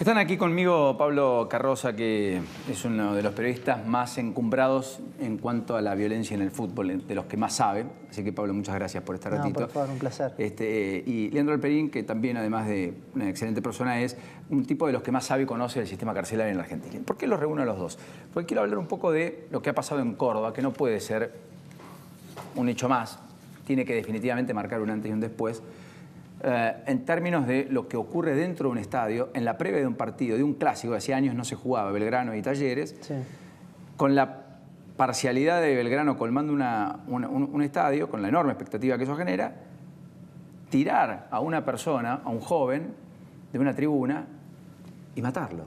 Están aquí conmigo Pablo Carroza, que es uno de los periodistas más encumbrados en cuanto a la violencia en el fútbol, de los que más sabe. Así que, Pablo, muchas gracias por este ratito. Por favor, un placer. Y Leandro Alperín, que también, además de una excelente persona, es un tipo de los que más sabe y conoce el sistema carcelario en la Argentina. ¿Por qué los reúno a los dos? Porque quiero hablar un poco de lo que ha pasado en Córdoba, que no puede ser un hecho más. Tiene que definitivamente marcar un antes y un después. En términos de lo que ocurre dentro de un estadio, en la previa de un partido, de un clásico, hacía años no se jugaba, Belgrano y Talleres, sí, con la parcialidad de Belgrano colmando un estadio, con la enorme expectativa que eso genera, tirar a una persona, a un joven, de una tribuna y matarlo.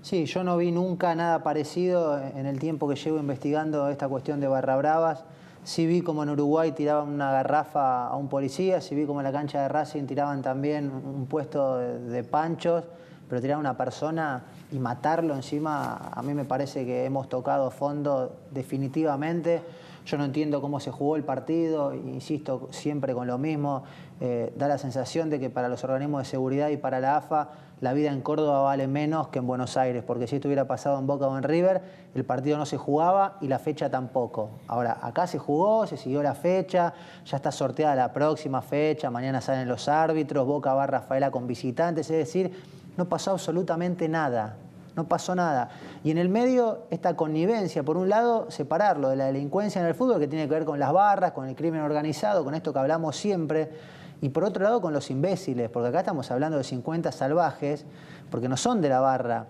Sí, yo no vi nunca nada parecido en el tiempo que llevo investigando esta cuestión de Barra Bravas. Sí vi como en Uruguay tiraban una garrafa a un policía, sí vi como en la cancha de Racing tiraban también un puesto de panchos, pero tirar a una persona y matarlo encima, a mí me parece que hemos tocado fondo definitivamente. Yo no entiendo cómo se jugó el partido, insisto siempre con lo mismo, da la sensación de que para los organismos de seguridad y para la AFA la vida en Córdoba vale menos que en Buenos Aires, porque si esto hubiera pasado en Boca o en River, el partido no se jugaba y la fecha tampoco. Ahora, acá se jugó, se siguió la fecha, ya está sorteada la próxima fecha, mañana salen los árbitros, Boca va a Rafaela con visitantes, es decir, no pasó absolutamente nada. No pasó nada. Y en el medio, esta connivencia, por un lado, separarlo de la delincuencia en el fútbol, que tiene que ver con las barras, con el crimen organizado, con esto que hablamos siempre, y por otro lado con los imbéciles, porque acá estamos hablando de 50 salvajes, porque no son de la barra.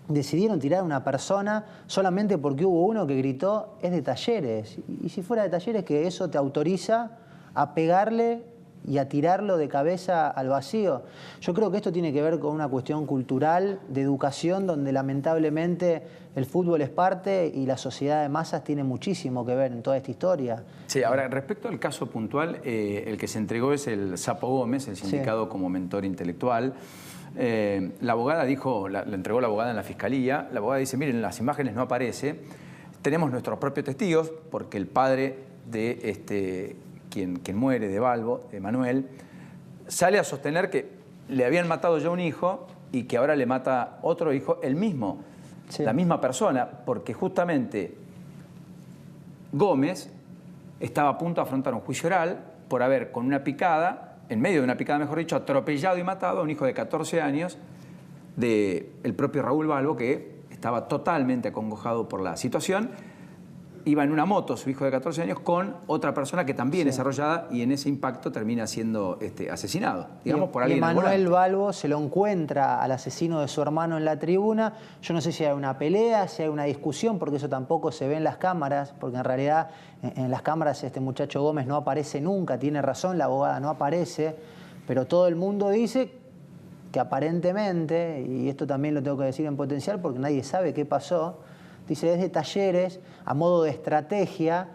Decidieron tirar a una persona solamente porque hubo uno que gritó, es de Talleres. Y si fuera de Talleres, que eso te autoriza a pegarle y a tirarlo de cabeza al vacío. Yo creo que esto tiene que ver con una cuestión cultural, de educación, donde lamentablemente el fútbol es parte y la sociedad de masas tiene muchísimo que ver en toda esta historia. Sí, ahora, respecto al caso puntual, el que se entregó es el Sapo Gómez, el sindicado como mentor intelectual. La abogada dijo, la entregó la abogada en la fiscalía, la abogada dice, miren, en las imágenes no aparece, tenemos nuestros propios testigos, porque el padre de quien muere de Balbo, de Manuel, sale a sostener que le habían matado ya un hijo y que ahora le mata otro hijo, el mismo, sí, la misma persona, porque justamente Gómez estaba a punto de afrontar un juicio oral por haber, con una picada, en medio de una picada, mejor dicho, atropellado y matado a un hijo de 14 años del propio Raúl Balbo, que estaba totalmente acongojado por la situación. Iba en una moto, su hijo de 14 años, con otra persona que también es arrollada y en ese impacto termina siendo asesinado, digamos, por alguien. Y Manuel Balbo se lo encuentra al asesino de su hermano en la tribuna. Yo no sé si hay una pelea, si hay una discusión, porque eso tampoco se ve en las cámaras, porque en realidad en las cámaras este muchacho Gómez no aparece nunca, tiene razón, la abogada no aparece, pero todo el mundo dice que aparentemente, y esto también lo tengo que decir en potencial porque nadie sabe qué pasó, dice, es de Talleres, a modo de estrategia,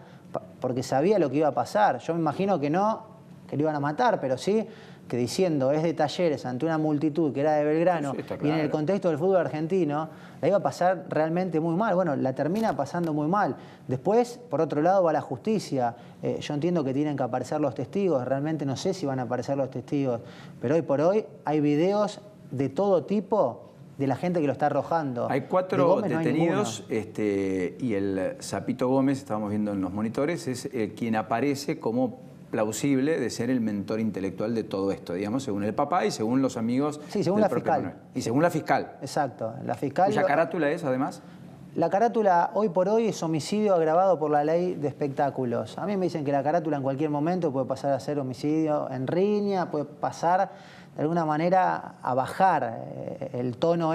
porque sabía lo que iba a pasar. Yo me imagino que no, que lo iban a matar, pero sí que diciendo es de Talleres ante una multitud que era de Belgrano, sí, claro, y en el contexto del fútbol argentino, la iba a pasar realmente muy mal. Bueno, la termina pasando muy mal. Después, por otro lado, va la justicia. Yo entiendo que tienen que aparecer los testigos, realmente no sé si van a aparecer los testigos, pero hoy por hoy hay videos de todo tipo de la gente que lo está arrojando. Hay 4 detenidos y el Sapito Gómez, estábamos viendo en los monitores, es quien aparece como plausible de ser el mentor intelectual de todo esto, digamos, según el papá y según los amigos. Sí, según la fiscal. Manuel. Y según la fiscal. Exacto. La fiscal. ¿Cuya carátula es, además? La carátula, hoy por hoy, es homicidio agravado por la ley de espectáculos. A mí me dicen que la carátula en cualquier momento puede pasar a ser homicidio en riña, puede pasar de alguna manera a bajar el tono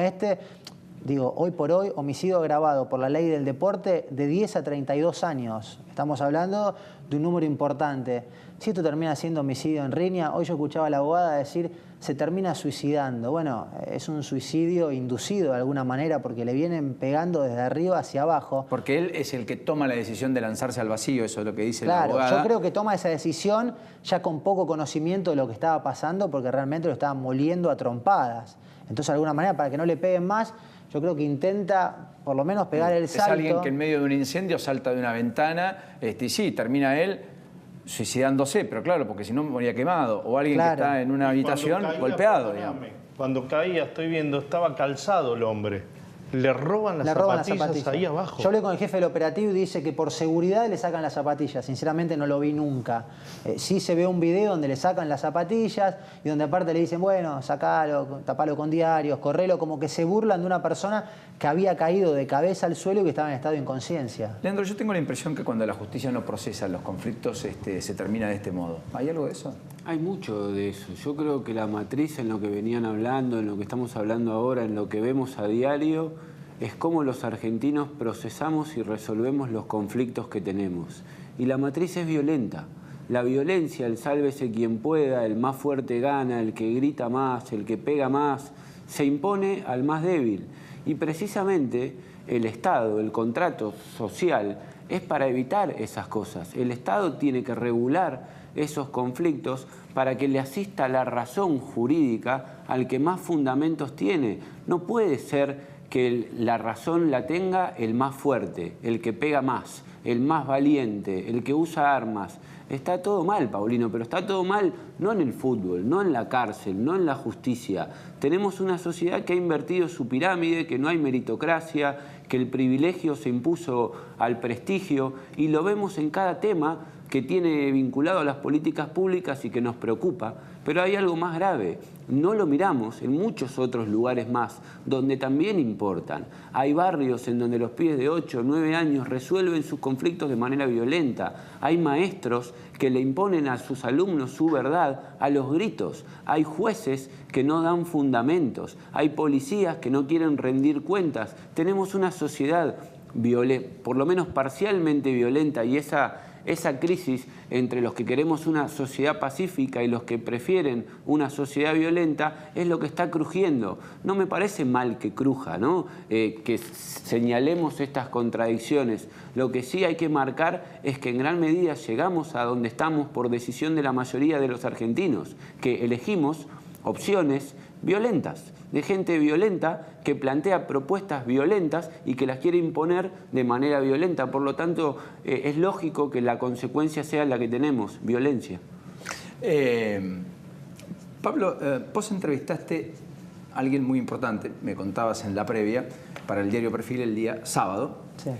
Digo, hoy por hoy, homicidio agravado por la ley del deporte de 10 a 32 años. Estamos hablando de un número importante. Si esto termina siendo homicidio en riña, hoy yo escuchaba a la abogada decir, se termina suicidando. Bueno, es un suicidio inducido de alguna manera porque le vienen pegando desde arriba hacia abajo. Porque él es el que toma la decisión de lanzarse al vacío, eso es lo que dice la abogada. Claro, yo creo que toma esa decisión ya con poco conocimiento de lo que estaba pasando porque realmente lo estaban moliendo a trompadas. Entonces, de alguna manera, para que no le peguen más, yo creo que intenta por lo menos pegar el salto. Es alguien que en medio de un incendio salta de una ventana y sí, termina él suicidándose, pero claro, porque si no moría quemado. O alguien que está en una habitación golpeado, digamos. cuando caía, estoy viendo, estaba calzado el hombre. Le roban las zapatillas ahí abajo. Yo hablé con el jefe del operativo y dice que por seguridad le sacan las zapatillas. Sinceramente no lo vi nunca. Sí se ve un video donde le sacan las zapatillas y donde aparte le dicen, bueno, sacalo, tapalo con diarios, correlo, como que se burlan de una persona que había caído de cabeza al suelo y que estaba en estado de inconsciencia. Leandro, yo tengo la impresión que cuando la justicia no procesa los conflictos se termina de este modo. ¿Hay algo de eso? Hay mucho de eso. Yo creo que la matriz en lo que venían hablando, en lo que estamos hablando ahora, en lo que vemos a diario, es cómo los argentinos procesamos y resolvemos los conflictos que tenemos. Y la matriz es violenta. La violencia, el sálvese quien pueda, el más fuerte gana, el que grita más, el que pega más, se impone al más débil. Y precisamente el Estado, el contrato social, es para evitar esas cosas. El Estado tiene que regular esos conflictos para que le asista la razón jurídica al que más fundamentos tiene. No puede ser que la razón la tenga el más fuerte, el que pega más, el más valiente, el que usa armas. Está todo mal, Paulino, pero está todo mal no en el fútbol, no en la cárcel, no en la justicia. Tenemos una sociedad que ha invertido su pirámide, que no hay meritocracia, que el privilegio se impuso al prestigio, y lo vemos en cada tema que tiene vinculado a las políticas públicas y que nos preocupa. Pero hay algo más grave, no lo miramos en muchos otros lugares más, donde también importan. Hay barrios en donde los pibes de 8 o 9 años resuelven sus conflictos de manera violenta. Hay maestros que le imponen a sus alumnos su verdad a los gritos. Hay jueces que no dan fundamentos. Hay policías que no quieren rendir cuentas. Tenemos una sociedad por lo menos parcialmente violenta, y esa crisis entre los que queremos una sociedad pacífica y los que prefieren una sociedad violenta es lo que está crujiendo. No me parece mal que cruja, ¿no? Que señalemos estas contradicciones. Lo que sí hay que marcar es que en gran medida llegamos a donde estamos por decisión de la mayoría de los argentinos, que elegimos opciones violentas, de gente violenta que plantea propuestas violentas y que las quiere imponer de manera violenta. Por lo tanto, es lógico que la consecuencia sea la que tenemos, violencia. Pablo, vos entrevistaste a alguien muy importante, me contabas en la previa, para el diario Perfil el día sábado. Sí.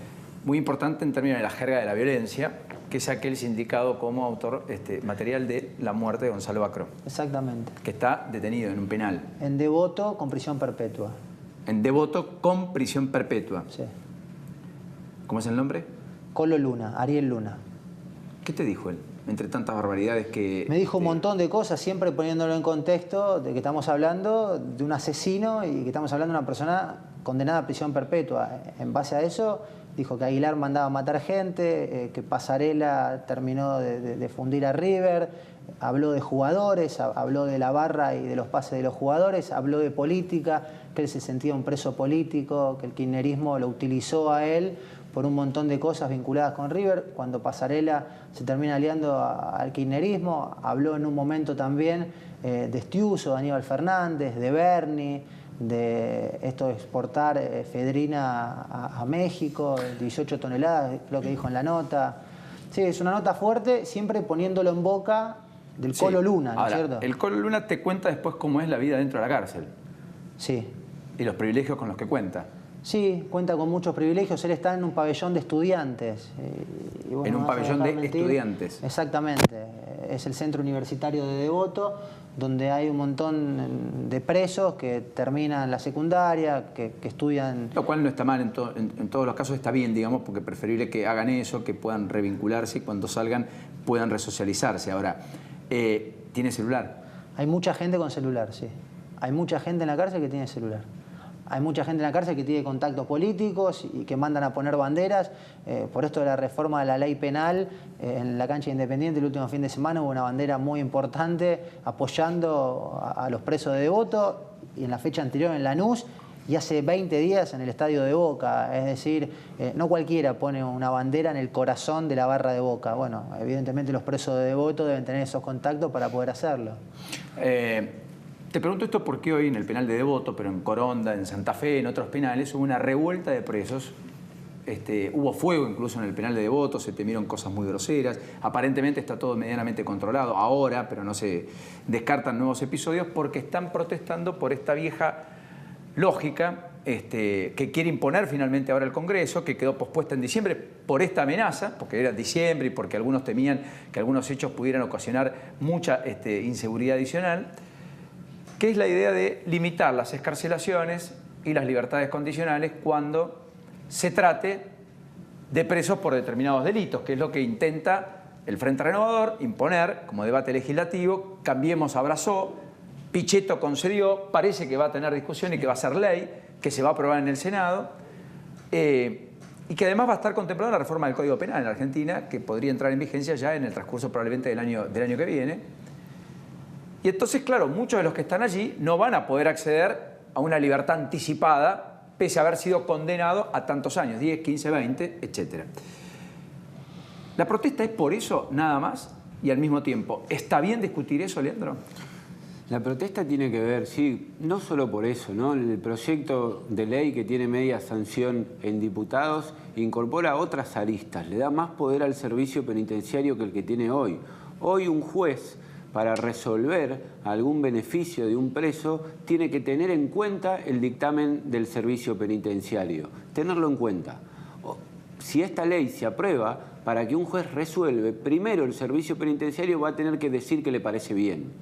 Muy importante en términos de la jerga de la violencia, que es aquel sindicado como autor material de la muerte de Gonzalo Bacró. Exactamente. Que está detenido en un penal. En Devoto con prisión perpetua. En Devoto con prisión perpetua. Sí. ¿Cómo es el nombre? Colo Luna, Ariel Luna. ¿Qué te dijo él? Entre tantas barbaridades que... Me dijo un montón de cosas, siempre poniéndolo en contexto de que estamos hablando de un asesino y que estamos hablando de una persona condenada a prisión perpetua. En base a eso, dijo que Aguilar mandaba a matar gente, que Pasarela terminó de fundir a River, habló de jugadores, habló de la barra y de los pases de los jugadores, habló de política, que él se sentía un preso político, que el kirchnerismo lo utilizó a él por un montón de cosas vinculadas con River. Cuando Pasarela se termina aliando al kirchnerismo, habló en un momento también de Estiuso, de Aníbal Fernández, de Berni, de esto de exportar efedrina a México, 18 toneladas, lo que dijo en la nota. Sí, es una nota fuerte, siempre poniéndolo en boca del Colo Luna, ¿no es cierto? El Colo Luna te cuenta después cómo es la vida dentro de la cárcel. Sí. Y los privilegios con los que cuenta. Sí, cuenta con muchos privilegios. Él está en un pabellón de estudiantes. Y bueno, en un pabellón de estudiantes. Exactamente. Es el centro universitario de Devoto, donde hay un montón de presos que terminan la secundaria, que estudian... Lo cual no está mal, en todos los casos está bien, digamos, porque es preferible que hagan eso, que puedan revincularse y cuando salgan puedan resocializarse. Ahora, ¿tiene celular? Hay mucha gente con celular, sí. Hay mucha gente en la cárcel que tiene celular. Hay mucha gente en la cárcel que tiene contactos políticos y que mandan a poner banderas. Por esto de la reforma de la ley penal, en la cancha Independiente el último fin de semana hubo una bandera muy importante apoyando a los presos de Devoto, y en la fecha anterior en Lanús, y hace 20 días en el estadio de Boca. Es decir, no cualquiera pone una bandera en el corazón de la barra de Boca. Bueno, evidentemente los presos de Devoto deben tener esos contactos para poder hacerlo. Te pregunto esto porque hoy en el penal de Devoto, pero en Coronda, en Santa Fe, en otros penales, hubo una revuelta de presos hubo fuego incluso en el penal de Devoto, se temieron cosas muy groseras. Aparentemente está todo medianamente controlado ahora, pero no se descartan nuevos episodios porque están protestando por esta vieja lógica que quiere imponer finalmente ahora el Congreso, que quedó pospuesta en diciembre por esta amenaza, porque era diciembre y porque algunos temían que algunos hechos pudieran ocasionar mucha inseguridad adicional, que es la idea de limitar las excarcelaciones y las libertades condicionales cuando se trate de presos por determinados delitos, que es lo que intenta el Frente Renovador imponer como debate legislativo. Cambiemos abrazó, Pichetto concedió, parece que va a tener discusión y que va a ser ley, que se va a aprobar en el Senado, y que además va a estar contemplada la reforma del Código Penal en Argentina, que podría entrar en vigencia ya en el transcurso probablemente del año que viene. Y entonces, claro, muchos de los que están allí no van a poder acceder a una libertad anticipada, pese a haber sido condenado a tantos años, 10, 15, 20, etc. La protesta es por eso nada más, y al mismo tiempo, ¿está bien discutir eso, Leandro? La protesta tiene que ver, sí, no solo por eso, ¿no? El proyecto de ley que tiene media sanción en diputados incorpora otras aristas, le da más poder al servicio penitenciario que el que tiene hoy. Hoy un juez, para resolver algún beneficio de un preso, tiene que tener en cuenta el dictamen del servicio penitenciario, tenerlo en cuenta. Si esta ley se aprueba, para que un juez resuelve, primero el servicio penitenciario va a tener que decir que le parece bien.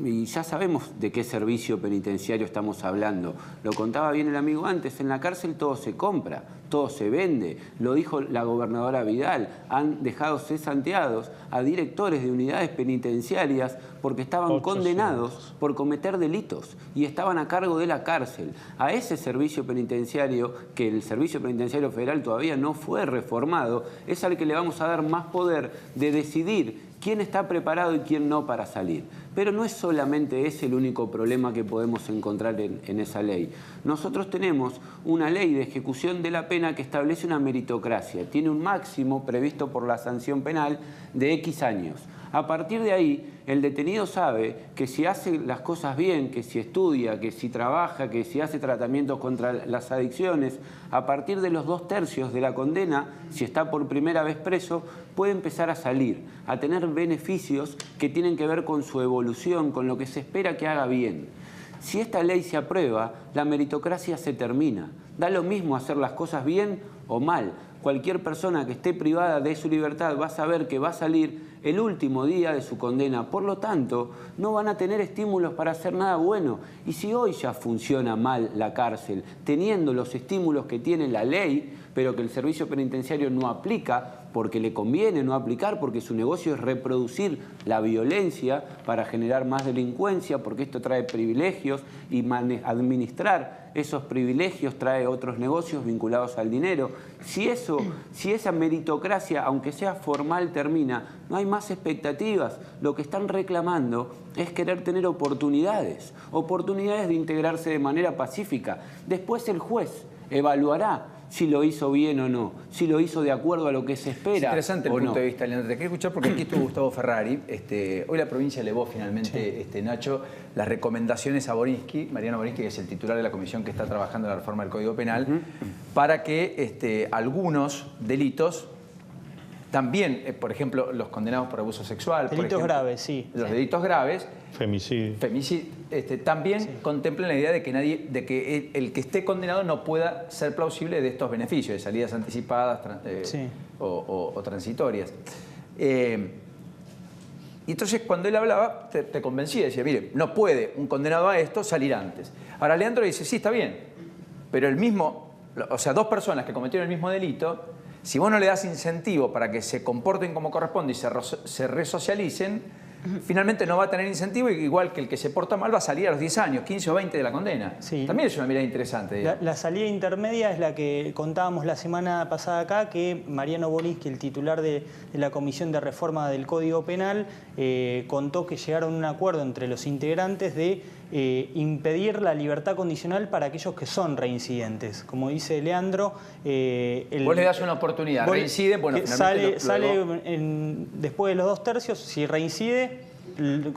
Y ya sabemos de qué servicio penitenciario estamos hablando. Lo contaba bien el amigo antes, en la cárcel todo se compra, todo se vende. Lo dijo la gobernadora Vidal, han dejado cesanteados a directores de unidades penitenciarias porque estaban condenados por cometer delitos y estaban a cargo de la cárcel. A ese servicio penitenciario, que el Servicio Penitenciario Federal todavía no fue reformado, es al que le vamos a dar más poder de decidir quién está preparado y quién no para salir. Pero no es solamente ese el único problema que podemos encontrar en esa ley. Nosotros tenemos una ley de ejecución de la pena que establece una meritocracia. Tiene un máximo previsto por la sanción penal de X años. A partir de ahí, el detenido sabe que si hace las cosas bien, que si estudia, que si trabaja, que si hace tratamientos contra las adicciones, a partir de los 2/3 de la condena, si está por primera vez preso, puede empezar a salir, a tener beneficios que tienen que ver con su evolución, con lo que se espera que haga bien. Si esta ley se aprueba, la meritocracia se termina. Da lo mismo hacer las cosas bien o mal. Cualquier persona que esté privada de su libertad va a saber que va a salir el último día de su condena. Por lo tanto, no van a tener estímulos para hacer nada bueno. Y si hoy ya funciona mal la cárcel, teniendo los estímulos que tiene la ley, pero que el servicio penitenciario no aplica porque le conviene no aplicar, porque su negocio es reproducir la violencia para generar más delincuencia, porque esto trae privilegios y administrar esos privilegios trae otros negocios vinculados al dinero. Si esa meritocracia, aunque sea formal, termina, no hay más expectativas. Lo que están reclamando es querer tener oportunidades de integrarse de manera pacífica. Después el juez evaluará si lo hizo bien o no, si lo hizo de acuerdo a lo que se espera. Es interesante el punto de vista, Leandro. Te quería escuchar porque aquí estuvo Gustavo Ferrari. Hoy la provincia elevó finalmente, Nacho, las recomendaciones a Borinsky, Mariano Borinsky, que es el titular de la comisión que está trabajando en la reforma del Código Penal, para que algunos delitos, también, por ejemplo, los condenados por abuso sexual, delitos graves, sí. Los delitos graves, femicidio, también contemplen la idea de que el que esté condenado no pueda ser plausible de estos beneficios, de salidas anticipadas o transitorias. Y entonces cuando él hablaba, te convencía, decía, mire, no puede un condenado a esto salir antes. Ahora Leandro dice, sí, está bien, pero dos personas que cometieron el mismo delito, si vos no le das incentivo para que se comporten como corresponde y se resocialicen, finalmente no va a tener incentivo, igual que el que se porta mal va a salir a los 10 años, 15 o 20 de la condena. Sí. También es una mirada interesante. La salida intermedia es la que contábamos la semana pasada acá, que Mariano Borinsky, el titular de la Comisión de Reforma del Código Penal, contó que llegaron a un acuerdo entre los integrantes de impedir la libertad condicional para aquellos que son reincidentes. Como dice Leandro... vos le das una oportunidad, reincide, bueno, sale después de los 2/3, si reincide,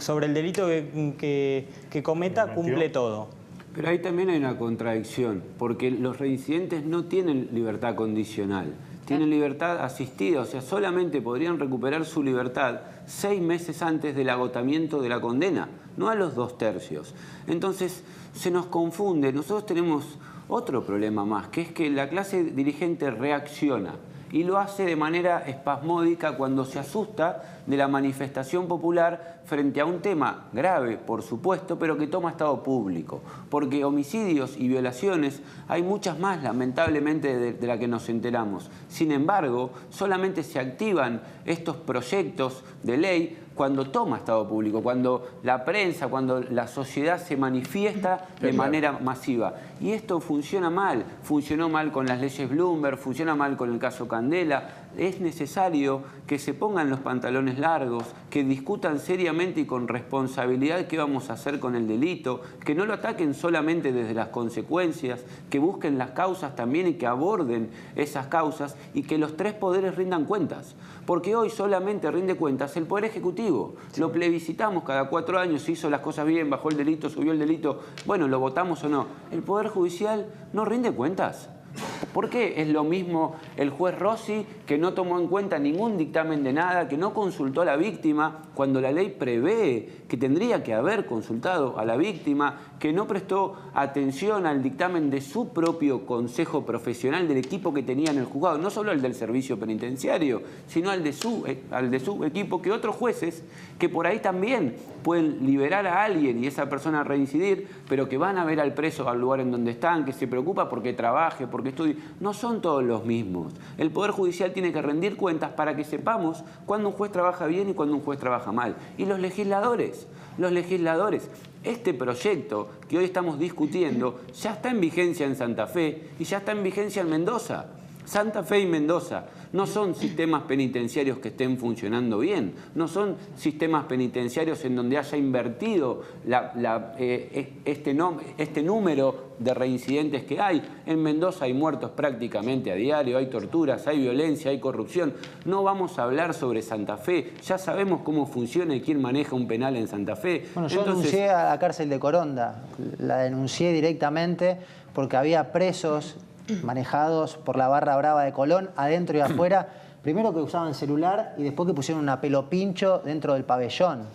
sobre el delito que cometa, cumple todo. Pero ahí también hay una contradicción, porque los reincidentes no tienen libertad condicional, tienen libertad asistida, o sea, solamente podrían recuperar su libertad 6 meses antes del agotamiento de la condena, no a los 2/3. Entonces, se nos confunde. Nosotros tenemos otro problema más, que es que la clase dirigente reacciona y lo hace de manera espasmódica cuando se asusta de la manifestación popular frente a un tema grave, por supuesto, pero que toma estado público. Porque homicidios y violaciones hay muchas más, lamentablemente, de la que nos enteramos. Sin embargo, solamente se activan estos proyectos de ley cuando toma estado público, cuando la prensa, cuando la sociedad se manifiesta de manera masiva. Y esto funciona mal. Funcionó mal con las leyes Bloomberg, funciona mal con el caso Candela. Es necesario que se pongan los pantalones largos, que discutan seriamente y con responsabilidad qué vamos a hacer con el delito, que no lo ataquen solamente desde las consecuencias, que busquen las causas también y que aborden esas causas y que los 3 poderes rindan cuentas. Porque hoy solamente rinde cuentas el Poder Ejecutivo. Sí. Lo plebiscitamos cada 4 años, hizo las cosas bien, bajó el delito, subió el delito, bueno, lo votamos o no. El Poder Judicial no rinde cuentas. ¿Por qué es lo mismo el juez Rossi, que no tomó en cuenta ningún dictamen de nada, que no consultó a la víctima, cuando la ley prevé que tendría que haber consultado a la víctima, que no prestó atención al dictamen de su propio consejo profesional, del equipo que tenía en el juzgado, no solo el del servicio penitenciario, sino al de su equipo, que otros jueces, que por ahí también pueden liberar a alguien y esa persona reincidir, pero que van a ver al preso al lugar en donde están, que se preocupa porque trabaje, porque estudie, no son todos los mismos. El Poder Judicial tiene que rendir cuentas para que sepamos cuándo un juez trabaja bien y cuándo un juez trabaja mal. Y los legisladores, este proyecto que hoy estamos discutiendo ya está en vigencia en Santa Fe y ya está en vigencia en Mendoza. Santa Fe y Mendoza no son sistemas penitenciarios que estén funcionando bien, no son sistemas penitenciarios en donde haya invertido este número de reincidentes que hay. En Mendoza hay muertos prácticamente a diario, hay torturas, hay violencia, hay corrupción. No vamos a hablar sobre Santa Fe, ya sabemos cómo funciona y quién maneja un penal en Santa Fe. Bueno, yo denuncié a la cárcel de Coronda, la denuncié directamente porque había presos manejados por la barra brava de Colón, adentro y afuera, primero que usaban celular y después que pusieron una pelopincho dentro del pabellón.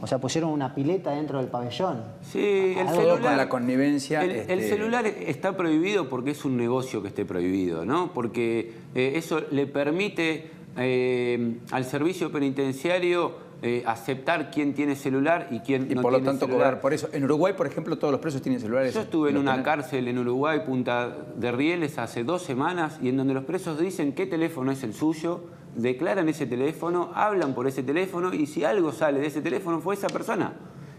O sea, pusieron una pileta dentro del pabellón. Sí, el celular, con la connivencia. El celular está prohibido porque es un negocio que esté prohibido, ¿no? Porque eso le permite al servicio penitenciario aceptar quién tiene celular y quién no tiene celular. Y por lo tanto cobrar por eso. En Uruguay, por ejemplo, todos los presos tienen celulares. Yo estuve en una cárcel en Uruguay, Punta de Rieles, hace 2 semanas, y en donde los presos dicen qué teléfono es el suyo, declaran ese teléfono, hablan por ese teléfono, y si algo sale de ese teléfono fue esa persona.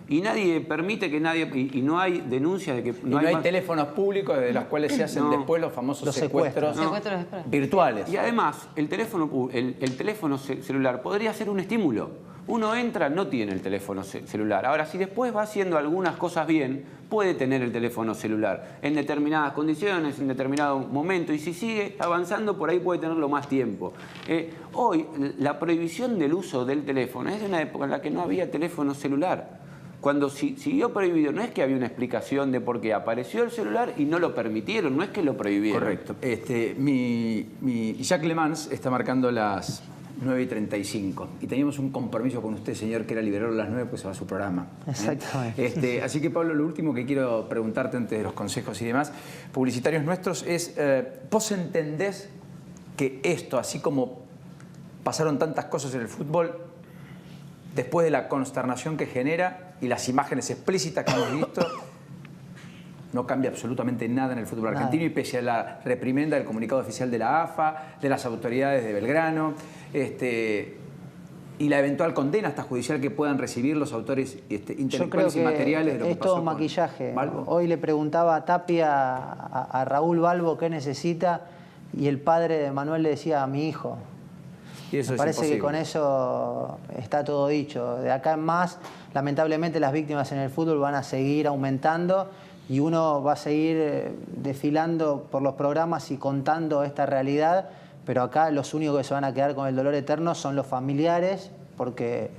Y nadie permite que nadie... Y no hay denuncia de que... No hay teléfonos públicos de los cuales se hacen después los famosos secuestros virtuales. Y además, el teléfono celular podría ser un estímulo. Uno entra, no tiene el teléfono celular. Ahora, si después va haciendo algunas cosas bien, puede tener el teléfono celular en determinadas condiciones, en determinado momento, y si sigue avanzando, por ahí puede tenerlo más tiempo. Hoy, la prohibición del uso del teléfono es de una época en la que no había teléfono celular. Cuando siguió prohibido, no es que había una explicación de por qué apareció el celular y no lo permitieron, no es que lo prohibieron. Correcto. Jacques Le Mans está marcando las 9:35 y teníamos un compromiso con usted, señor, que era liberarlo a las 9, pues se va a su programa. Exactamente. Así que, Pablo, lo último que quiero preguntarte antes de los consejos y demás publicitarios nuestros es, ¿vos entendés que esto, así como pasaron tantas cosas en el fútbol, después de la consternación que genera y las imágenes explícitas que hemos visto, no cambia absolutamente nada en el fútbol argentino, y pese a la reprimenda del comunicado oficial de la AFA, de las autoridades de Belgrano, y la eventual condena hasta judicial que puedan recibir los autores intelectuales y materiales de lo que pasó? Es todo maquillaje. Hoy le preguntaba a Tapia, a Raúl Balbo, qué necesita, y el padre de Manuel le decía: a mi hijo. Y eso Me parece que con eso está todo dicho. De acá en más, lamentablemente, las víctimas en el fútbol van a seguir aumentando y uno va a seguir desfilando por los programas y contando esta realidad, pero acá los únicos que se van a quedar con el dolor eterno son los familiares, porque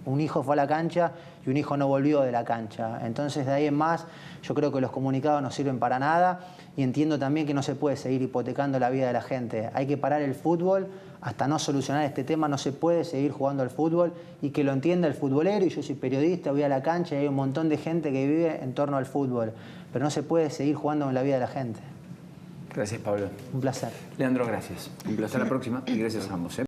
un hijo fue a la cancha y un hijo no volvió de la cancha. Entonces, de ahí en más, yo creo que los comunicados no sirven para nada y entiendo también que no se puede seguir hipotecando la vida de la gente. Hay que parar el fútbol hasta no solucionar este tema, no se puede seguir jugando al fútbol y que lo entienda el futbolero. Y yo soy periodista, voy a la cancha y hay un montón de gente que vive en torno al fútbol, pero no se puede seguir jugando con la vida de la gente. Gracias, Pablo. Un placer. Leandro, gracias. Un placer. Hasta la próxima y gracias a ambos.